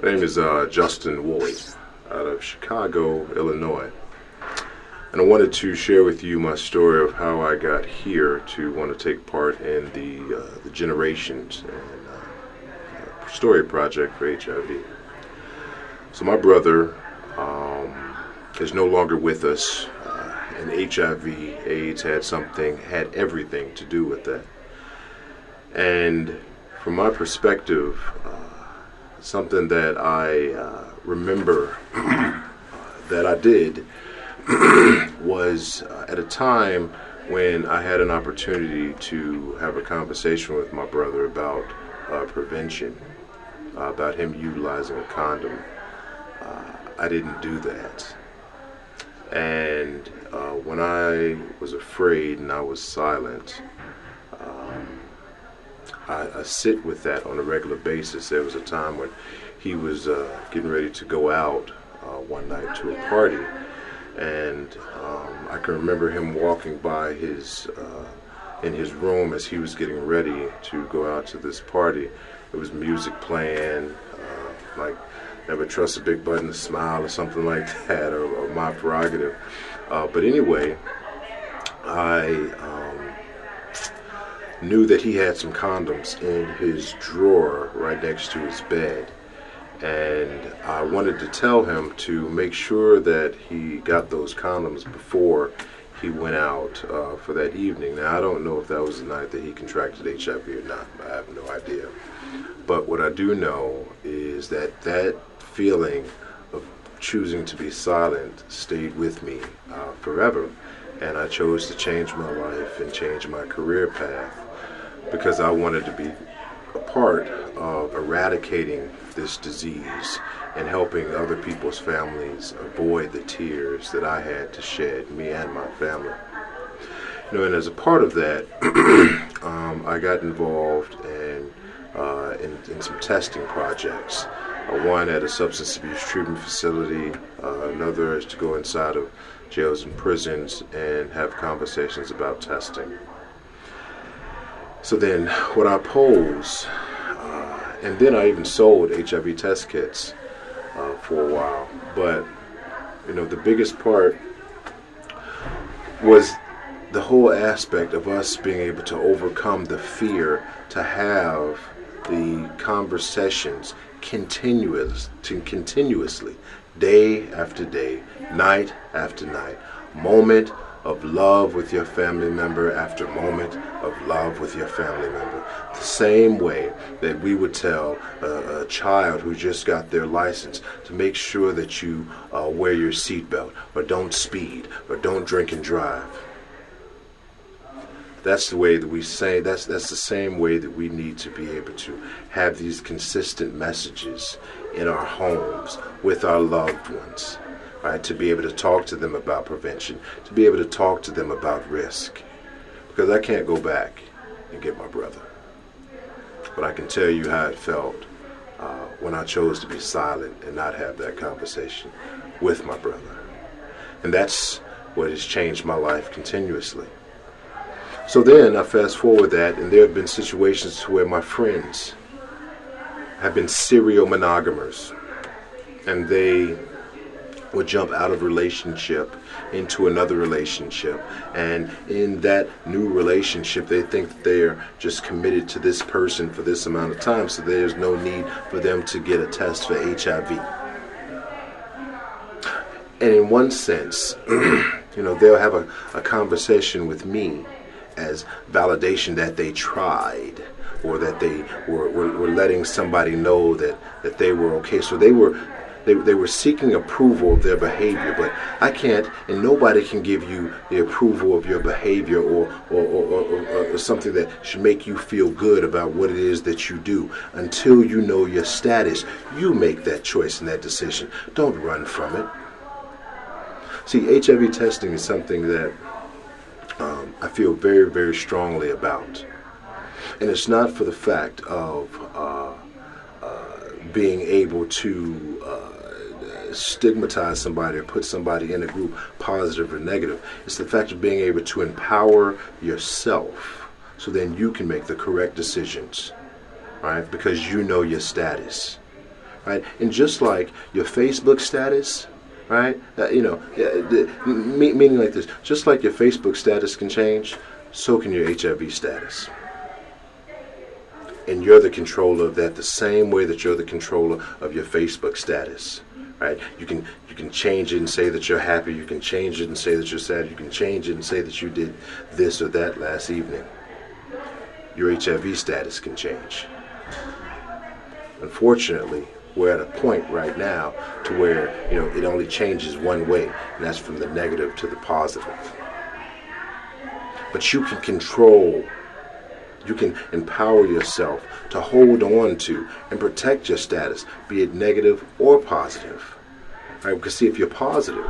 My name is Justin Woolley out of Chicago, Illinois. And I wanted to share with you my story of how I got here to want to take part in the Generations and Story Project for HIV. So my brother is no longer with us, and HIV/AIDS had everything to do with that. And from my perspective, something that I remember that I did was at a time when I had an opportunity to have a conversation with my brother about prevention, about him utilizing a condom. I didn't do that. And when I was afraid and I was silent, I sit with that on a regular basis. There was a time when he was getting ready to go out one night to a party, and I can remember him walking by in his room as he was getting ready to go out to this party. There was music playing, like Never Trust a Big Button to Smile or something like that, or My Prerogative. But anyway, I knew that he had some condoms in his drawer right next to his bed, and I wanted to tell him to make sure that he got those condoms before he went out for that evening. Now, I don't know if that was the night that he contracted HIV or not. I have no idea. But what I do know is that that feeling of choosing to be silent stayed with me forever, and I chose to change my life and change my career path because I wanted to be a part of eradicating this disease and helping other people's families avoid the tears that I had to shed, me and my family. You know, and as a part of that, I got involved in some testing projects. One at a substance abuse treatment facility, another is to go inside of jails and prisons and have conversations about testing. So then what I pose, and then I even sold HIV test kits for a while, but you know, the biggest part was the whole aspect of us being able to overcome the fear to have the conversations continuously, day after day, night after night, moment of love with your family member after moment of love with your family member. The same way that we would tell a child who just got their license to make sure that you wear your seatbelt, or don't speed, or don't drink and drive. That's the way that we say, that's the same way that we need to be able to have these consistent messages in our homes with our loved ones. Right, to be able to talk to them about prevention, to be able to talk to them about risk. Because I can't go back and get my brother. But I can tell you how it felt when I chose to be silent and not have that conversation with my brother. And that's what has changed my life continuously. So then I fast forward that, and there have been situations where my friends have been serial monogamers, and they would jump out of relationship into another relationship, and in that new relationship they think that they're just committed to this person for this amount of time, so there's no need for them to get a test for HIV. And in one sense, you know, they'll have a conversation with me as validation that they tried, or that they were letting somebody know that they were okay. So they were seeking approval of their behavior, but I can't, and nobody can give you the approval of your behavior or something that should make you feel good about what it is that you do until you know your status. You make that choice and that decision. Don't run from it. See, HIV testing is something that I feel very, very strongly about. And it's not for the fact of being able to stigmatize somebody or put somebody in a group, positive or negative. It's the fact of being able to empower yourself so then you can make the correct decisions, right? Because you know your status. right? And just like your Facebook status, right? Meaning like this, just like your Facebook status can change, so can your HIV status. And you're the controller of that the same way that you're the controller of your Facebook status, right? You can change it and say that you're happy. You can change it and say that you're sad. You can change it and say that you did this or that last evening. Your HIV status can change. Unfortunately, we're at a point right now to where, it only changes one way, and that's from the negative to the positive. But you can control, you can empower yourself to hold on to and protect your status, be it negative or positive. Right? Because see, if you're positive,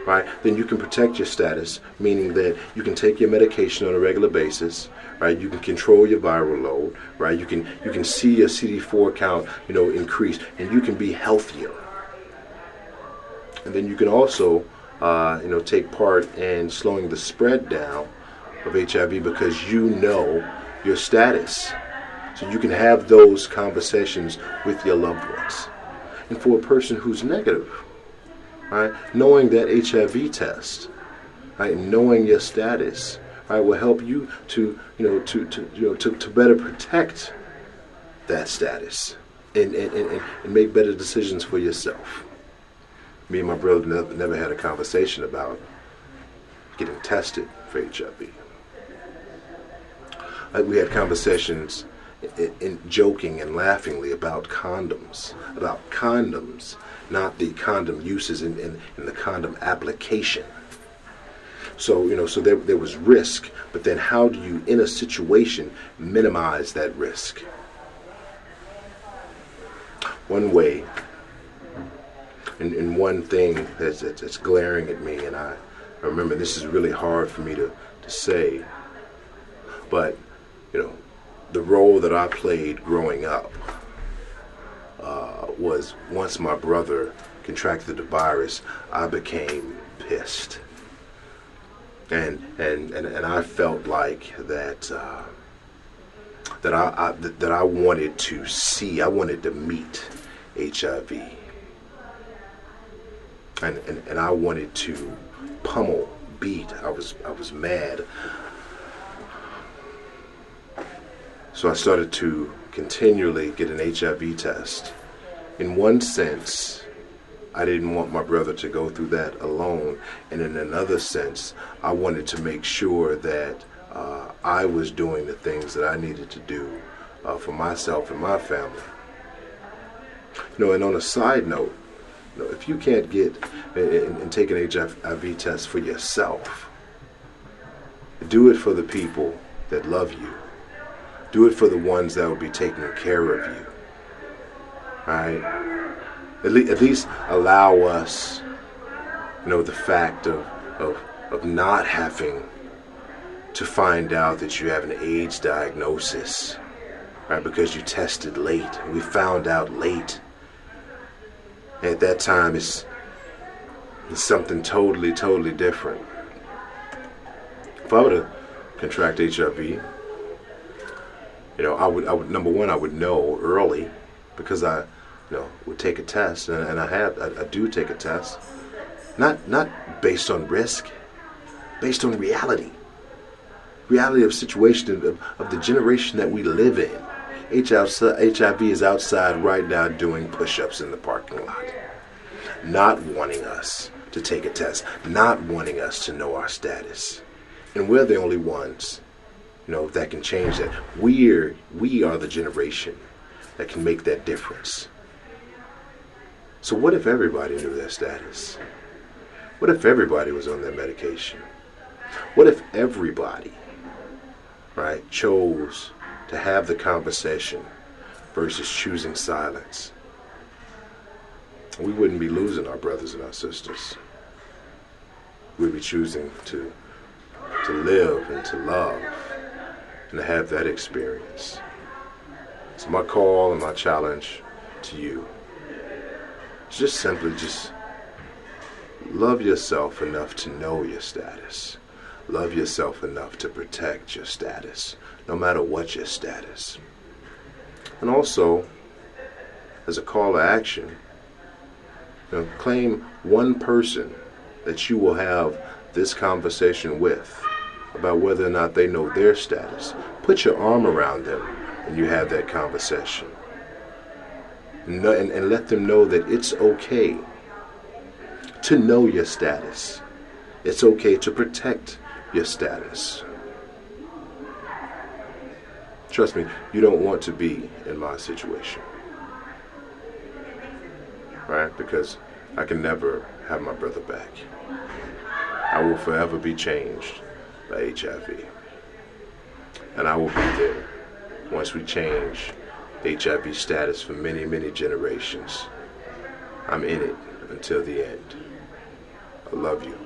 right, then you can protect your status, meaning that you can take your medication on a regular basis, right? You can control your viral load, right? You can see your CD4 count, increase, and you can be healthier. And then you can also, take part in slowing the spread down of HIV because you know your status. So you can have those conversations with your loved ones. And for a person who's negative, right, knowing that HIV test, right, knowing your status, right, will help you to better protect that status and make better decisions for yourself. Me and my brother never had a conversation about getting tested for HIV. We had conversations in joking and laughingly about condoms, not the condom uses in the condom application. So there was risk, but then how do you, in a situation, minimize that risk? One way, and one thing that's glaring at me, and I remember this is really hard for me to say, but the role that I played growing up was once my brother contracted the virus, I became pissed. And I felt like that I wanted to see, I wanted to meet HIV, and I wanted to pummel, beat. I was mad. So I started to continually get an HIV test. In one sense, I didn't want my brother to go through that alone. And in another sense, I wanted to make sure that I was doing the things that I needed to do for myself and my family. And on a side note, if you can't get and take an HIV test for yourself, do it for the people that love you. Do it for the ones that will be taking care of you. All right? At least allow us, the fact of not having to find out that you have an AIDS diagnosis, right? Because you tested late. We found out late. And at that time, it's something totally, totally different. If I were to contract HIV, I would number one, I would know early because I, would take a test, and I do take a test, not based on risk, based on reality of situation of the generation that we live in. HIV is outside right now doing push-ups in the parking lot, not wanting us to take a test, not wanting us to know our status, and we're the only ones that can change that. We are the generation that can make that difference. So what if everybody knew their status? What if everybody was on their medication? What if everybody, right, chose to have the conversation versus choosing silence? We wouldn't be losing our brothers and our sisters. We'd be choosing to live and to love and to have that experience. So my call and my challenge to you is just simply love yourself enough to know your status. Love yourself enough to protect your status, no matter what your status. And also, as a call to action. Claim one person that you will have this conversation with about whether or not they know their status. Put your arm around them when you have that conversation. And let them know that it's okay to know your status. It's okay to protect your status. Trust me, you don't want to be in my situation. Right? Because I can never have my brother back. I will forever be changed by HIV. And I will be there once we change HIV status for many, many generations. I'm in it until the end. I love you.